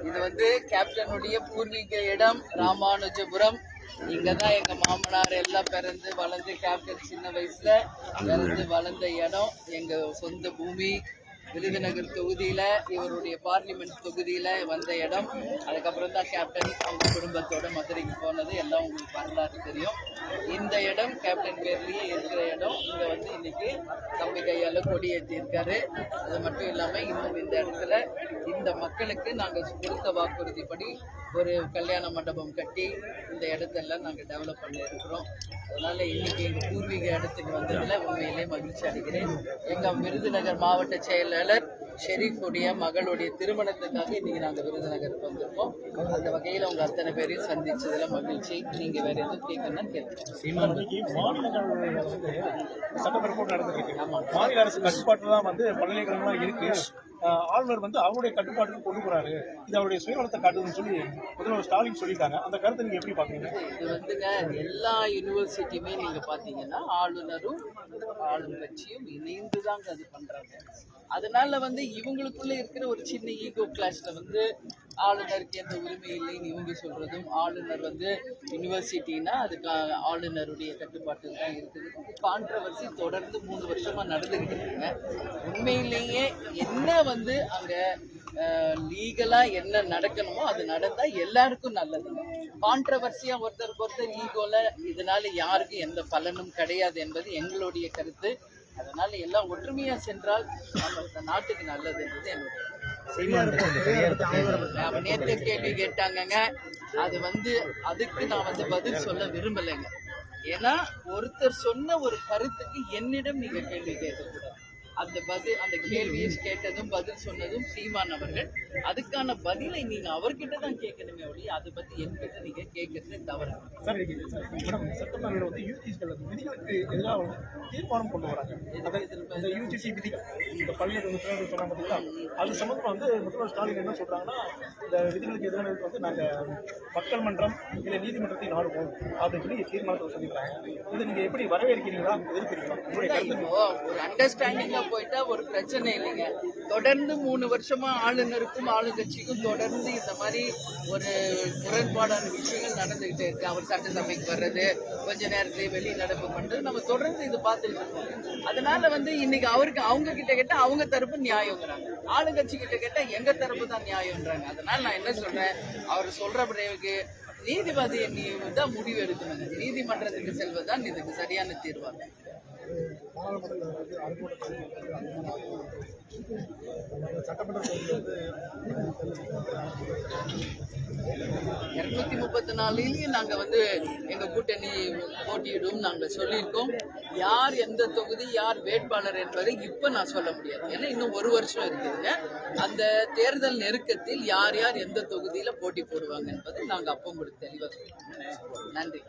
இது வந்து கேப்டனுடைய பூர்வீக இடம் ராமானுஜபுரம். இங்கதான் எங்க மாமனார் எல்லாம் பிறந்து வளர்ந்து, கேப்டன் சின்ன வயசுல பிறந்து வளர்ந்த இடம், எங்க சொந்த பூமி. விருதுநகர் தொகுதியில, இவருடைய பார்லிமெண்ட் தொகுதியில வந்த இடம். அதுக்கப்புறம் தான் கேப்டன் அவங்க குடும்பத்தோட மதுரைக்கு போனது எல்லாம் உங்களுக்கு வரலாறு தெரியும். இந்த இடம் கேப்டன் பேர்லயே இருக்கிற இடம். இங்க வந்து இன்னைக்கு தம்பி கையால கொடி ஏற்றி இருக்காரு. அது மட்டும் இல்லாம இன்னும் இந்த இடத்துல இந்த மக்களுக்கு நாங்க கொடுத்த வாக்குறுதிப்படி ஒரு கல்யாண மண்டபம் கட்டி இந்த இடத்தெல்லாம் நாங்கள் டெவலப் பண்ண இருக்கிறோம். அதனால இன்னைக்கு எங்க பூர்வீக இடத்துக்கு வந்ததுல உண்மையிலே மகிழ்ச்சி அடைகிறேன். எங்க விருதுநகர் மாவட்ட செயலாளர் ஷெரீஃபுடைய மகளுடைய திருமணத்துக்காக இன்னைக்கு நாங்கள் விருதுநகருக்கு வந்திருக்கோம். அந்த வகையில் உங்க அத்தனை பேரையும் சந்திச்சதுல மகிழ்ச்சி. நீங்க வேற எதுவும் கேட்கணும்னு மாநில அரசு கட்டுப்பாட்டுல தான் வந்து பல்கலைக்கழகம்லாம் இருக்கு. ஆளுநர் வந்து அவருடைய கட்டுப்பாட்டுக்கு கொண்டு போறாரு, இது அவருடைய சுயநலத்தை காட்டுதுன்னு சொல்லி முதல்வர் ஸ்டாலின் சொல்லிட்டாங்க. அந்த கருத்தை நீங்க எப்படி பாக்குறீங்க? இது வந்துங்க, எல்லா யூனிவர்சிட்டியுமே நீங்க பாத்தீங்கன்னா ஆளுநரும் ஆளுங்கட்சியும் இணைந்துதாங்க அது பண்றாங்க. அதனால வந்து இவங்களுக்குள்ள இருக்கிற ஒரு சின்ன ஈகோ கிளாஸ்ல வந்து ஆளுநருக்கு எந்த உரிமை இல்லைன்னு இவங்க சொல்றதும், ஆளுநர் வந்து யூனிவர்சிட்டினா அதுக்கு ஆளுநருடைய கட்டுப்பாட்டில் தான் இருக்குது. கான்ட்ரவர்சி தொடர்ந்து 3 வருஷமா நடந்துகிட்டு இருக்குங்க. உண்மையிலேயே என்ன வந்து அங்க லீகலா என்ன நடக்கணுமோ அது நடந்தா எல்லாருக்கும் நல்லது. கான்ட்ரவர்சியா ஒருத்தருக்கு ஒருத்தர் ஈகோல இதனால யாருக்கும் எந்த பலனும் கிடையாது என்பது எங்களுடைய கருத்து. அதனால எல்லாம் ஒற்றுமையா சென்றால் நம்ம நாட்டுக்கு நல்லதுன்றது என்னுடைய. நேற்று கேள்வி கேட்டாங்கங்க, அது வந்து அதுக்கு நான் வந்து பதில் சொல்ல விரும்பலைங்க. ஏன்னா ஒருத்தர் சொன்ன ஒரு கருத்துக்கு என்னிடம் நீங்க கேள்வி கேட்கக்கூடாது. அந்த கேள்வியை கேட்டதும் பதில் சொன்னதும் சீமான் அவர்கள். அதுக்கான பதிலை நீங்க அவர்கிட்ட தான் கேட்கணுமே ஒழிய அதை பத்தி என்கிட்ட நீங்க கேட்கறது தவறு. சட்டமன்ற வந்து விதிகளுக்கு எதிராக தீர்மானம் கொண்டு வராங்க. இந்த யூஜிசி விதிகள் இந்த பள்ளிகள் சொன்னாங்க, அது சம்பந்தமா வந்து முதல்வர் ஸ்டாலின் என்ன சொல்றாங்கன்னா, இந்த விதிகளுக்கு எதிரான வந்து நாங்க மக்கள் மன்றம் இல்ல நீதிமன்றத்தை நாடுவோம் அப்படின்னு சொல்லி தீர்மானத்தை சொல்லிக்கிறாங்க. இதை நீங்க எப்படி வரவேற்கிறீங்களா, எதிர்க்கிறீங்களா? ஒரு அண்டர்ஸ்டாண்டிங்கா போயிட்டா ஒரு பிரச்சனை இல்லைங்க. தொடர்ந்து 3 வருஷமா ஆளுநருக்கும் ஆளுங்கட்சிக்கும் தொடர்ந்து இந்த மாதிரி ஒரு முரண்பாடான விஷயங்கள் நடந்துகிட்டே இருக்கு. அவர் சட்டசபைக்கு வர்றது, கொஞ்ச நேரத்திலேயே வெளிநடப்பு பண்றது, நம்ம தொடர்ந்து இது பார்த்துட்டு இருக்கோம். அதனால வந்து இன்னைக்கு அவருக்கு அவங்க கிட்ட கேட்டா அவங்க தரப்பு நியாயங்கிறாங்க, ஆளுங்கட்சி கிட்ட கேட்டா எங்க தரப்பு தான் நியாயம்ன்றாங்க. அதனால நான் என்ன சொல்றேன், அவர் சொல்ற பிறகு நீதிபதியை நீ தான் முடிவு எடுக்கணுங்க. நீதிமன்றத்துக்கு செல்வதுதான் இதுக்கு சரியான தீர்வாங்க. 234 நாங்க வந்து எங்க கூட்டணி போட்டியிடும் நாங்க சொல்லியிருக்கோம். யார் எந்த தொகுதி யார் வேட்பாளர் என்பதை இப்ப நான் சொல்ல முடியாது. ஏன்னா இன்னும் 1 வருஷம் இருக்குதுங்க. அந்த தேர்தல் நெருக்கத்தில் யார் யார் எந்த தொகுதியில போட்டி போடுவாங்க என்பதை நாங்க அப்போ உங்களுக்கு தெளிவாக. நன்றி.